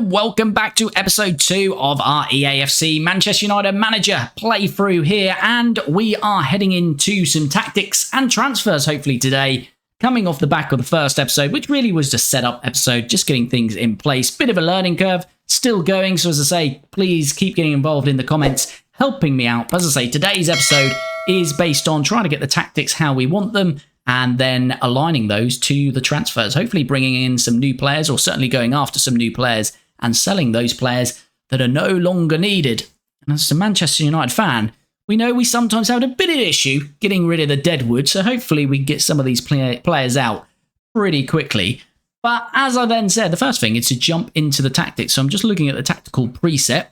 and welcome back to episode 2 of our EAFC Manchester United manager playthrough here, and we are heading into some tactics and transfers hopefully today, coming off the back of the first episode, which really was just setup episode, just getting things in place. Bit of a learning curve, still going, so as I say, please keep getting involved in the comments, helping me out. As I say, today's episode is based on trying to get the tactics how we want them, and then aligning those to the transfers, hopefully bringing in some new players, or certainly going after some new players and selling those players that are no longer needed. And as a Manchester United fan, we know we sometimes have a bit of issue getting rid of the Deadwood, so hopefully we can get some of these players out pretty quickly. But as I then said, the first thing is to jump into the tactics. So I'm just looking at the tactical preset,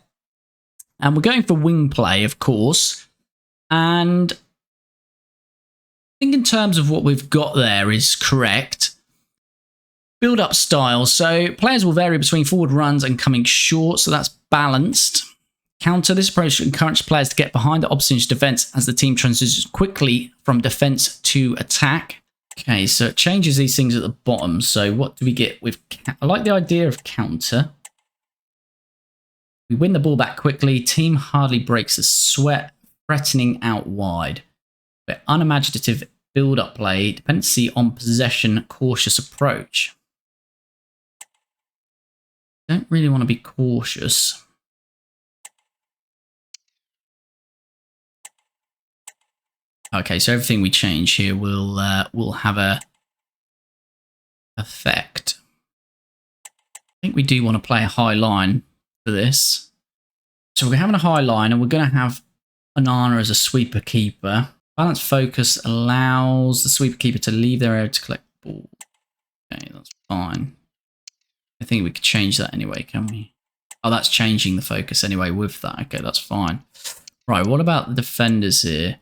and we're going for wing play, of course. And I think in terms of what we've got there is correct. Build up style. So players will vary between forward runs and coming short. So that's balanced. Counter. This approach encourages players to get behind the opposition's defense as the team transitions quickly from defense to attack. Okay, so it changes these things at the bottom. So what do we get with... I like the idea of counter. We win the ball back quickly. Team hardly breaks a sweat. Threatening out wide. But unimaginative build-up play, dependency on possession, cautious approach. Don't really want to be cautious. Okay, so everything we change here will have a effect. I think we do want to play a high line for this. So we're having a high line, and we're going to have Onana as a sweeper keeper. Balanced focus allows the sweeper keeper to leave their area to collect the ball. Okay, that's fine. I think we could change that anyway, can we? Oh, that's changing the focus anyway with that. Okay, that's fine. Right, what about the defenders here?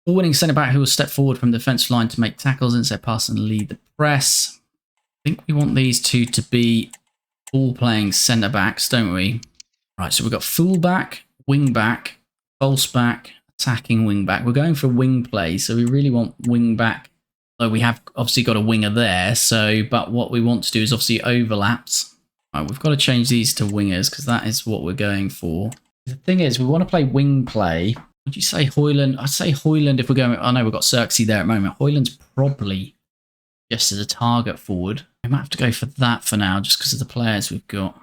Ball-winning centre-back who will step forward from the defensive line to make tackles, inside pass and lead the press. I think we want these two to be ball-playing centre-backs, don't we? Right, so we've got full-back, wing-back, false-back, attacking wing back. We're going for wing play, so we really want wing back. Though we have obviously got a winger there, so but what we want to do is obviously overlaps. Right, we've got to change these to wingers because that is what we're going for. The thing is, we want to play wing play. Would you say Højlund? I'd say Højlund if we're going. I know we've got Xerxes there at the moment. Højlund's probably just as a target forward. We might have to go for that for now, just because of the players we've got.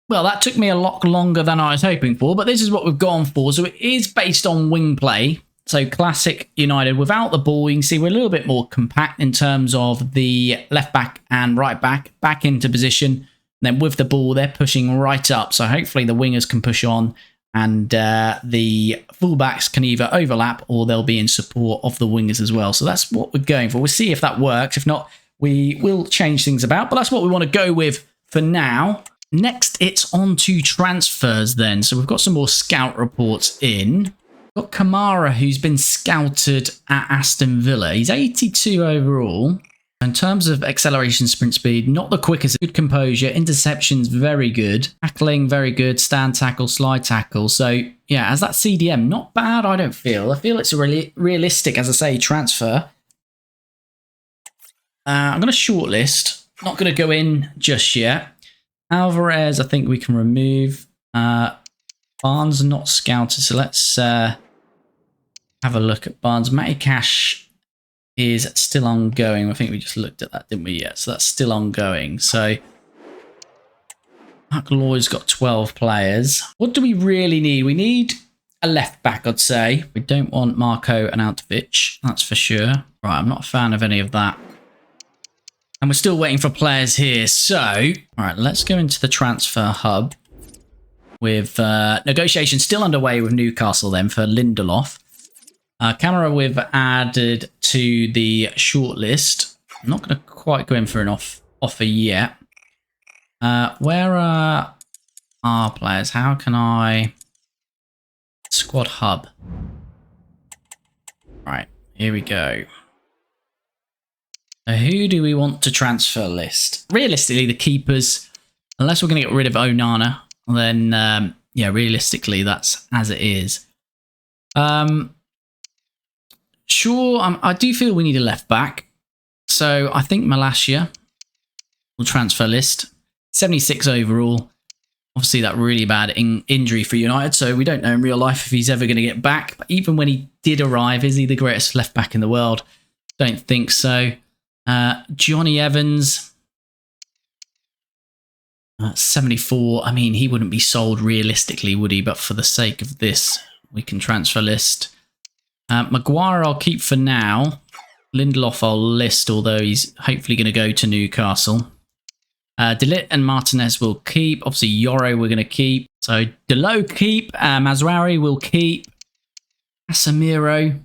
Well, that took me a lot longer than I was hoping for, but this is what we've gone for. So it is based on wing play. So classic United without the ball. You can see we're a little bit more compact in terms of the left back and right back into position. And then with the ball, they're pushing right up. So hopefully the wingers can push on, and the fullbacks can either overlap or they'll be in support of the wingers as well. So that's what we're going for. We'll see if that works. If not, we will change things about, but that's what we want to go with for now. Next, it's on to transfers then. So we've got some more scout reports in. We've got Kamara, who's been scouted at Aston Villa. He's 82 overall. In terms of acceleration, sprint speed, not the quickest. Good composure, interceptions, very good. Tackling, very good. Stand tackle, slide tackle. So, yeah, as that CDM, not bad, I don't feel. I feel it's a really realistic, as I say, transfer. I'm going to shortlist. Not going to go in just yet. Alvarez, I think we can remove. Barnes not scouted, so let's have a look at Barnes. Matty Cash is still ongoing. I think we just looked at that, didn't we? Yeah, so that's still ongoing. So Mark Lloyd's got 12 players. What do we really need? We need a left back, I'd say. We don't want Marco Arnautovic, that's for sure. Right, I'm not a fan of any of that. And we're still waiting for players here. So, all right, let's go into the transfer hub with negotiations still underway with Newcastle then for Lindelof. Camera we've added to the shortlist. I'm not going to quite go in for an offer yet. Where are our players? How can I... Squad hub. All right, here we go. Who do we want to transfer list? Realistically, the keepers, unless we're going to get rid of Onana, then, yeah, realistically, that's as it is. Sure, I do feel we need a left back. So I think Malacia will transfer list. 76 overall. Obviously, that really bad injury for United, so we don't know in real life if he's ever going to get back. But even when he did arrive, is he the greatest left back in the world? Don't think so. Johnny Evans, 74. I mean, he wouldn't be sold realistically, would he? But for the sake of this, we can transfer list. Maguire I'll keep for now. Lindelof I'll list, although he's hopefully going to go to Newcastle. De Ligt and Martinez will keep. Obviously, Yoro we're going to keep. So, Delo keep. Mazraoui will keep. Casemiro.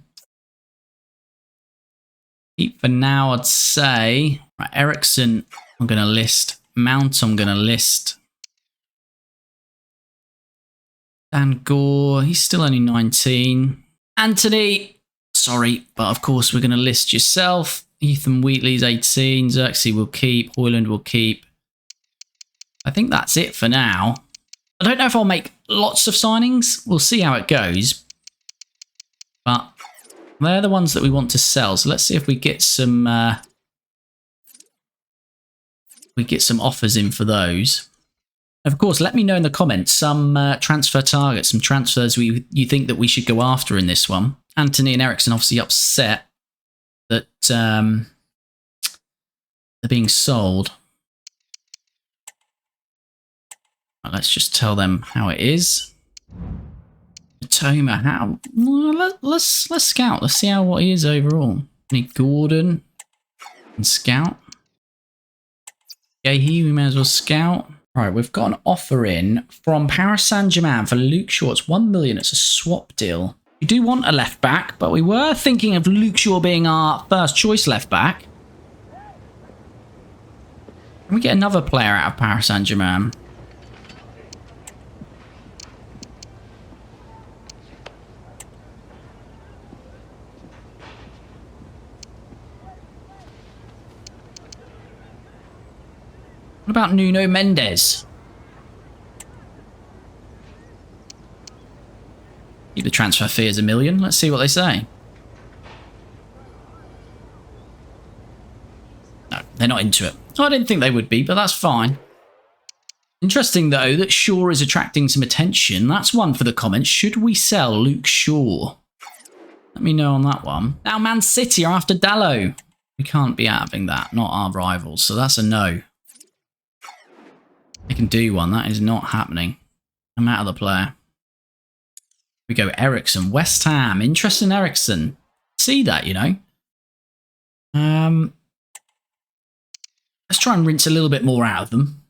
Keep for now, I'd say. Right, Ericsson I'm going to list. Mount I'm going to list. Dan Gore, he's still only 19. Anthony, sorry, but of course we're going to list yourself. Ethan Wheatley's 18. Xerxes will keep. Hoyland will keep. I think that's it for now. I don't know if I'll make lots of signings. We'll see how it goes. But they're the ones that we want to sell. So let's see if we get some offers in for those. Of course, let me know in the comments some transfer targets, some transfers you think that we should go after in this one. Anthony and Ericsson obviously upset that they're being sold. Right, let's just tell them how it is. Toma, how? Well, let's scout. Let's see what he is overall. Need Gordon and scout. Gahey, we may as well scout. Right, we've got an offer in from Paris Saint-Germain for Luke Shaw. It's 1 million. It's a swap deal. We do want a left back, but we were thinking of Luke Shaw being our first choice left back. Can we get another player out of Paris Saint-Germain? What about Nuno Mendes? Keep the transfer fee as $1 million. Let's see what they say. No, they're not into it. I didn't think they would be, but that's fine. Interesting, though, that Shaw is attracting some attention. That's one for the comments. Should we sell Luke Shaw? Let me know on that one. Now, Man City are after Dalot. We can't be having that. Not our rivals, so that's a no. I can do one. That is not happening. I'm out of the player. We go Ericsson. West Ham. Interest in Ericsson. See that, you know. Let's try and rinse a little bit more out of them.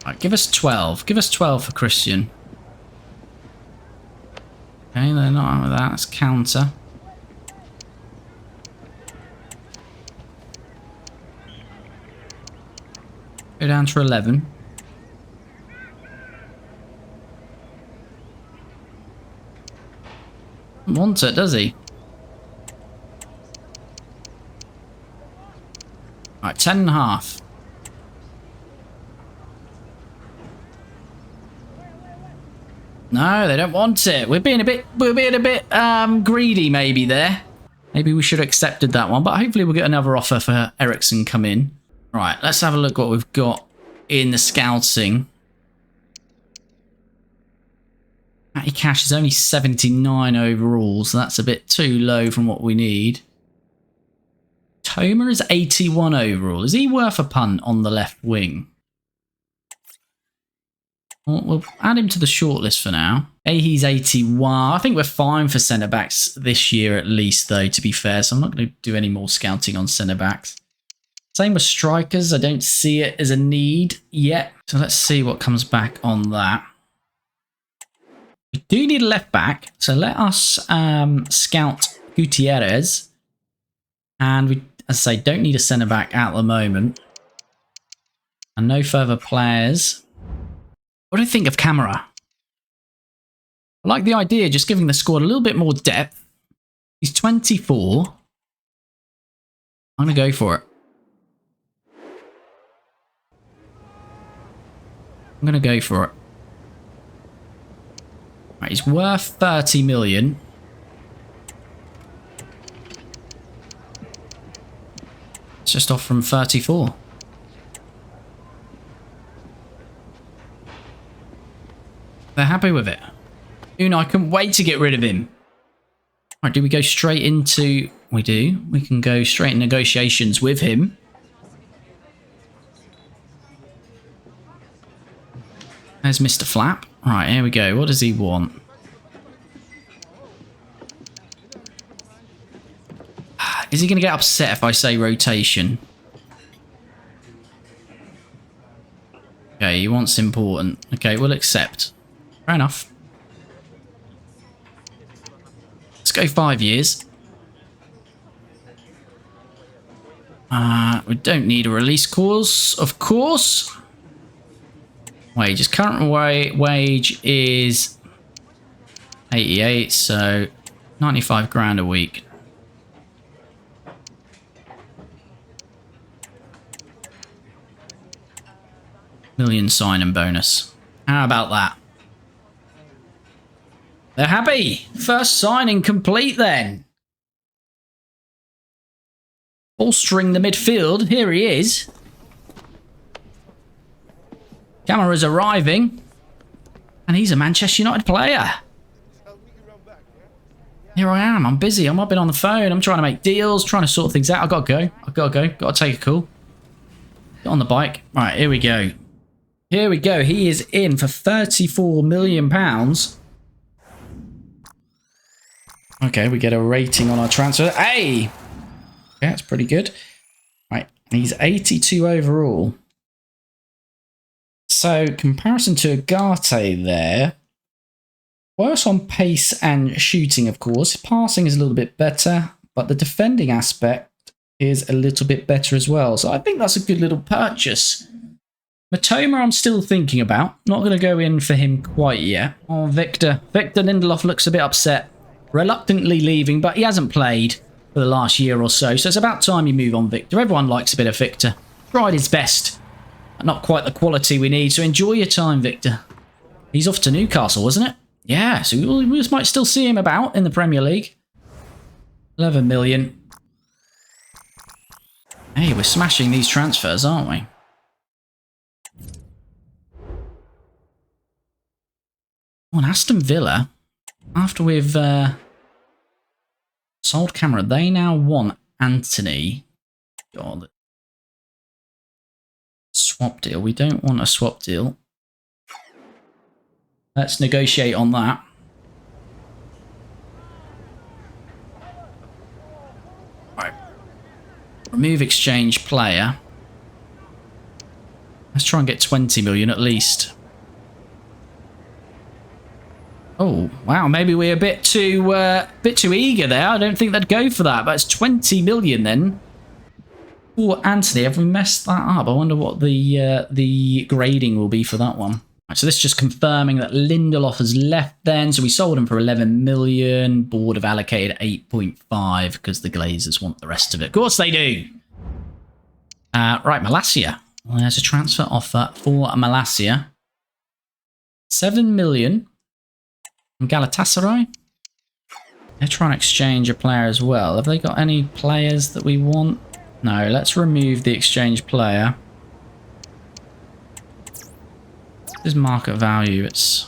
Right, give us 12. Give us 12 for Christian. Okay, they're not out with that. That's counter. Go down to 11. Doesn't want it, does he? Right, 10.5. No, they don't want it. We're being a bit greedy maybe there. Maybe we should have accepted that one, but hopefully we'll get another offer for Ericsson come in. Right, let's have a look what we've got in the scouting. Matty Cash is only 79 overall, so that's a bit too low from what we need. Toma is 81 overall. Is he worth a punt on the left wing? We'll add him to the shortlist for now. He's 81. I think we're fine for centre-backs this year at least, though, to be fair. So I'm not going to do any more scouting on centre-backs. Same with strikers. I don't see it as a need yet. So let's see what comes back on that. We do need a left-back. So let us scout Gutierrez. And we, as I say, don't need a centre-back at the moment. And no further players. What do you think of Camera? I like the idea, just giving the squad a little bit more depth. He's 24. I'm going to go for it. I'm going to go for it. Right, he's worth 30 million. just off from 34. They're happy with it. I couldn't wait to get rid of him. Right, do we go straight into... We do. We can go straight in negotiations with him. There's Mr. Flap. Right, here we go. What does he want? Is he going to get upset if I say rotation? Okay, he wants important. Okay, we'll accept. Fair enough. Let's go 5 years. We don't need a release clause, of course. Wages. Current wage is 88, so 95 grand a week. Million sign-in bonus. How about that? They're happy. First signing complete then. Bolstering the midfield. Here he is. Camera's arriving. And he's a Manchester United player. Here I am. I'm busy. I've been on the phone. I'm trying to make deals, trying to sort things out. I've got to go. Got to take a call. Get on the bike. Right, here we go. Here we go. He is in for £34 million. Okay, we get a rating on our transfer. Hey! Okay, that's pretty good. Right, he's 82 overall. So, comparison to Agate there. Worse on pace and shooting, of course. Passing is a little bit better, but the defending aspect is a little bit better as well. So, I think that's a good little purchase. Matoma I'm still thinking about. Not going to go in for him quite yet. Oh, Victor. Victor Lindelof looks a bit upset. Reluctantly leaving, but he hasn't played for the last year or so. So it's about time you move on, Victor. Everyone likes a bit of Victor. Tried his best. Not quite the quality we need. So enjoy your time, Victor. He's off to Newcastle, wasn't it? Yeah, so we might still see him about in the Premier League. 11 million. Hey, we're smashing these transfers, aren't we? On Aston Villa, after we've sold Camera, they now want Anthony. God. Swap deal. We don't want a swap deal. Let's negotiate on that. Right. Remove exchange player. Let's try and get 20 million at least. Oh, wow, maybe we're a bit too eager there. I don't think they'd go for that, but it's 20 million then. Oh, Anthony, have we messed that up? I wonder what the grading will be for that one. Right, so this is just confirming that Lindelof has left then. So we sold him for 11 million. Board have allocated 8.5 because the Glazers want the rest of it. Of course they do. Right, Malacia. Well, there's a transfer offer for Malacia. 7 million. From Galatasaray. They're trying to exchange a player as well. Have they got any players that we want? No, let's remove the exchange player. This is market value. It's...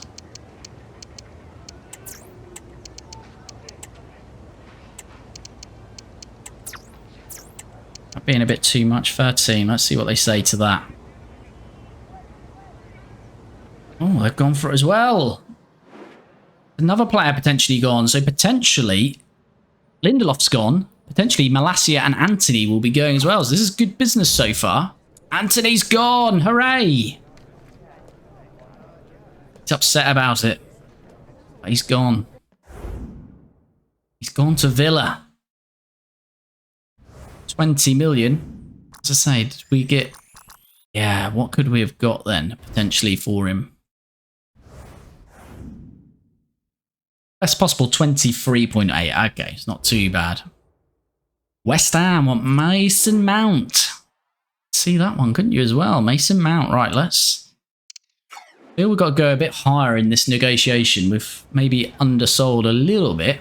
being a bit too much. 13. Let's see what they say to that. Oh, they've gone for it as well. Another player potentially gone. So potentially Lindelof's gone. Potentially Malacia and Anthony will be going as well. So this is good business so far. Anthony's gone. Hooray. He's upset about it. But he's gone. He's gone to Villa. 20 million. As I say, did we get... Yeah, what could we have got then potentially for him? Best possible 23.8. Okay, it's not too bad. West Ham want Mason Mount. See that one, couldn't you as well? Mason Mount. Right, let's... I feel we've got to go a bit higher in this negotiation. We've maybe undersold a little bit.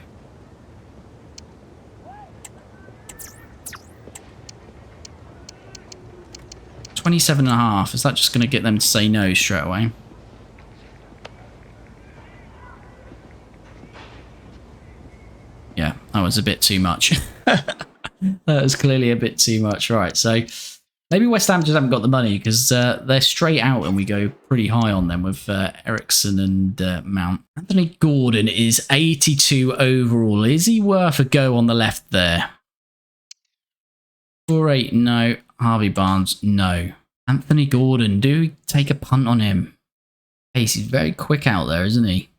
27.5. Is that just going to get them to say no straight away? Yeah, that was a bit too much. That was clearly a bit too much. Right, so maybe West Ham just haven't got the money because they're straight out and we go pretty high on them with Ericsson and Mount. Anthony Gordon is 82 overall. Is he worth a go on the left there? 4-8, no. Harvey Barnes, no. Anthony Gordon, do we take a punt on him? He's very quick out there, isn't he?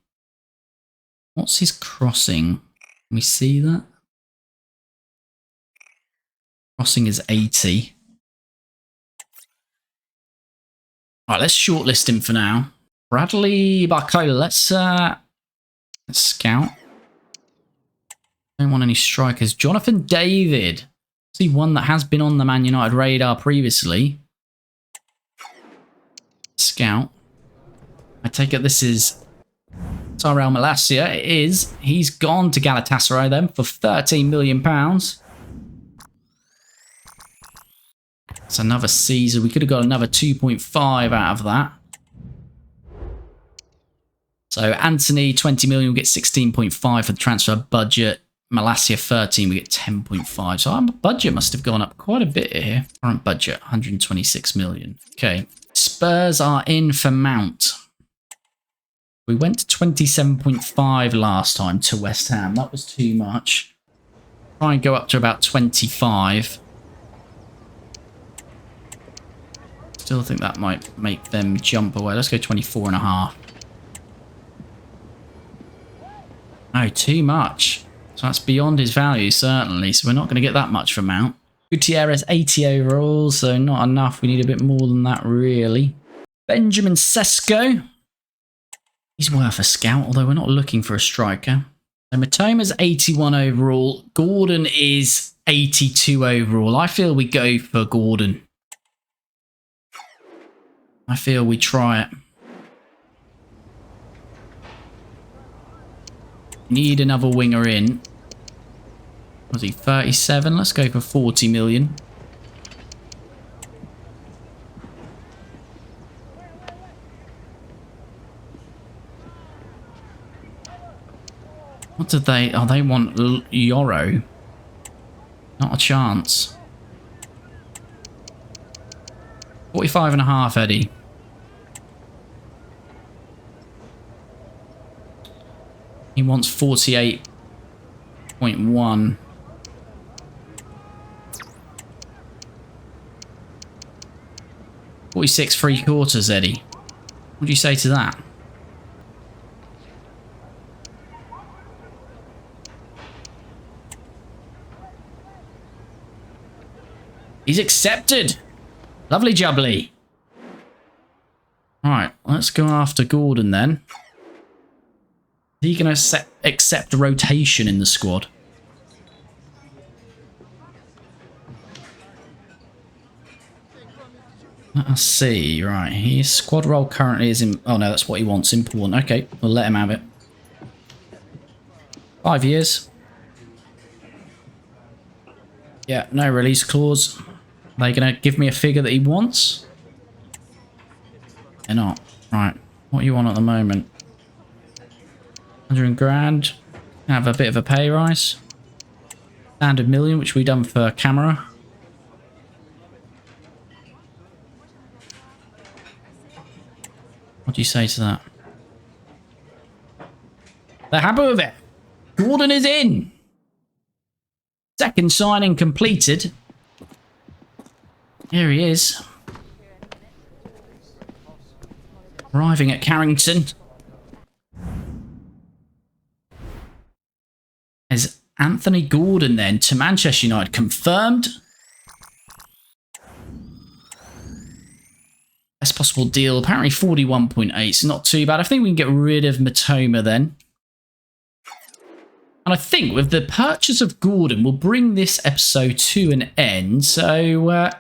What's his crossing? Can we see that? Crossing is 80. Alright, let's shortlist him for now. Bradley Barcola, let's scout. Don't want any strikers. Jonathan David. See one that has been on the Man United radar previously. Scout. I take it this is Tyrell Malacia. It is. He's gone to Galatasaray then for £13 million. It's another Caesar. We could have got another 2.5 out of that. So Anthony, 20 million, we get 16.5 for the transfer budget. Malacia, 13, we get 10.5. So our budget must have gone up quite a bit here. Current budget, 126 million. Okay. Spurs are in for Mount. We went to 27.5 last time to West Ham. That was too much. Try and go up to about 25. Still think that might make them jump away. Let's go 24.5. No, too much. So that's beyond his value, certainly. So we're not going to get that much for Mount. Gutierrez, 80 overall, so not enough. We need a bit more than that, really. Benjamin Sesko. He's worth a scout, although we're not looking for a striker. So Matoma's 81 overall. Gordon is 82 overall. I feel we go for Gordon. I feel we try it. Need another winger in. Was he 37? Let's go for 40 million. What did they... Oh, they want Euro. Not a chance. 45.5, Eddie. He wants 48.1. $46.75, Eddie. What do you say to that? He's accepted. Lovely jubbly. Alright, let's go after Gordon then. Is he going to accept rotation in the squad? Let's see. Right, his squad role currently is in... Oh no, that's what he wants. Important. Okay, we'll let him have it. 5 years. Yeah, no release clause. Are they going to give me a figure that he wants? They're not. Right, what do you want at the moment? 100 grand. Have a bit of a pay rise. Standard million, which we done for camera. What do you say to that? They're happy with it. Gordon is in. Second signing completed. Here he is. Arriving at Carrington. Is Anthony Gordon then to Manchester United confirmed? Best possible deal. Apparently 41.8. So not too bad. I think we can get rid of Matoma then. And I think with the purchase of Gordon, we'll bring this episode to an end. So,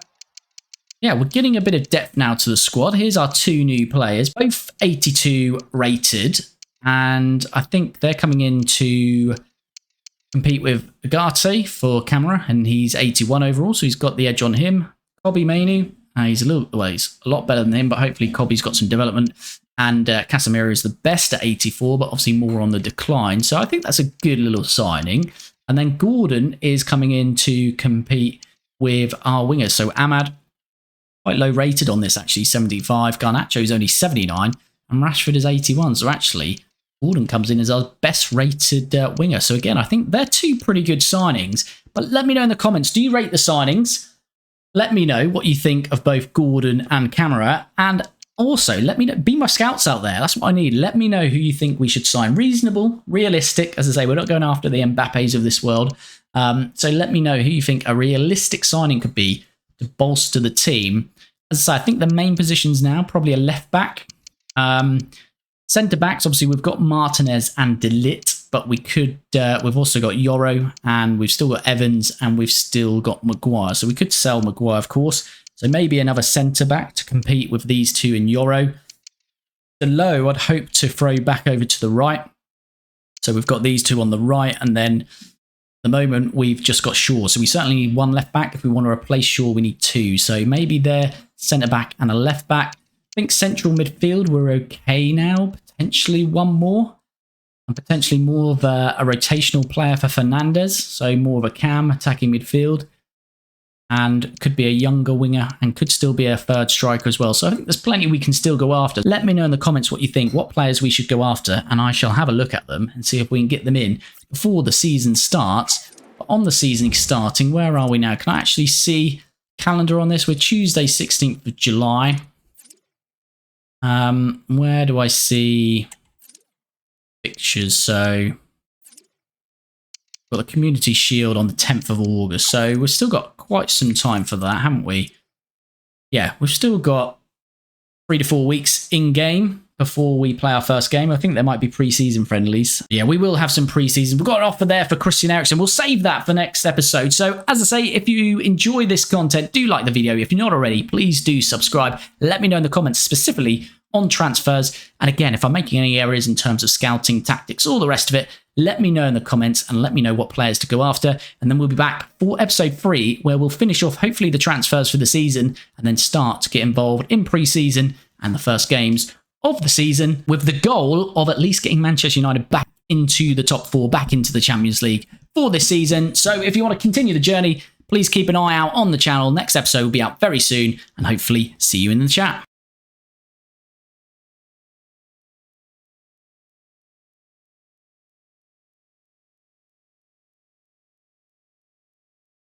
yeah, we're getting a bit of depth now to the squad. Here's our two new players, both 82 rated. And I think they're coming in to compete with Agate for camera. And he's 81 overall, so he's got the edge on him. Kobe Mainu, He's he's a lot better than him, but hopefully Cobby's got some development. And Casemiro is the best at 84, but obviously more on the decline. So I think that's a good little signing. And then Gordon is coming in to compete with our wingers. So Ahmad, quite low rated on this actually, 75. Garnacho is only 79. And Rashford is 81. So actually, Gordon comes in as our best rated winger. So again, I think they're two pretty good signings. But let me know in the comments, do you rate the signings? Let me know what you think of both Gordon and Camara. And also, let me know, be my scouts out there. That's what I need. Let me know who you think we should sign. Reasonable, realistic. As I say, we're not going after the Mbappes of this world. So let me know who you think a realistic signing could be to bolster the team. As I say, I think the main positions now, probably a left back. Centre backs, obviously, we've got Martinez and De Ligt, but we could, we've also got Yoro, and we've still got Evans, and we've still got Maguire. So we could sell Maguire, of course. So maybe another centre back to compete with these two in Yoro. The low, I'd hope to throw back over to the right. So we've got these two on the right, and then at the moment we've just got Shaw. So we certainly need one left back. If we want to replace Shaw, we need two. So maybe they're centre back and a left back. I think central midfield, we're okay now. Potentially one more. And potentially more of a rotational player for Fernandes. So more of a cam attacking midfield. And could be a younger winger and could still be a third striker as well. So I think there's plenty we can still go after. Let me know in the comments what you think, what players we should go after, and I shall have a look at them and see if we can get them in before the season starts. But on the season starting, where are we now? Can I actually see calendar on this? We're Tuesday, 16th of July. Where do I see pictures? So got the Community Shield on the 10th of August. So we've still got quite some time for that, haven't we? Yeah, we've still got 3 to 4 weeks in game before we play our first game. I think there might be pre-season friendlies. Yeah, we will have some pre-season. We've got an offer there for Christian Eriksen. We'll save that for next episode. So as I say, if you enjoy this content, do like the video. If you're not already, please do subscribe. Let me know in the comments specifically on transfers. And again, if I'm making any errors in terms of scouting, tactics, all the rest of it, let me know in the comments and let me know what players to go after. And then we'll be back for episode 3, where we'll finish off hopefully the transfers for the season and then start to get involved in pre-season and the first games of the season, with the goal of at least getting Manchester United back into the top 4, back into the Champions League for this season. So if you want to continue the journey, please keep an eye out on the channel. Next episode will be out very soon, and hopefully see you in the chat.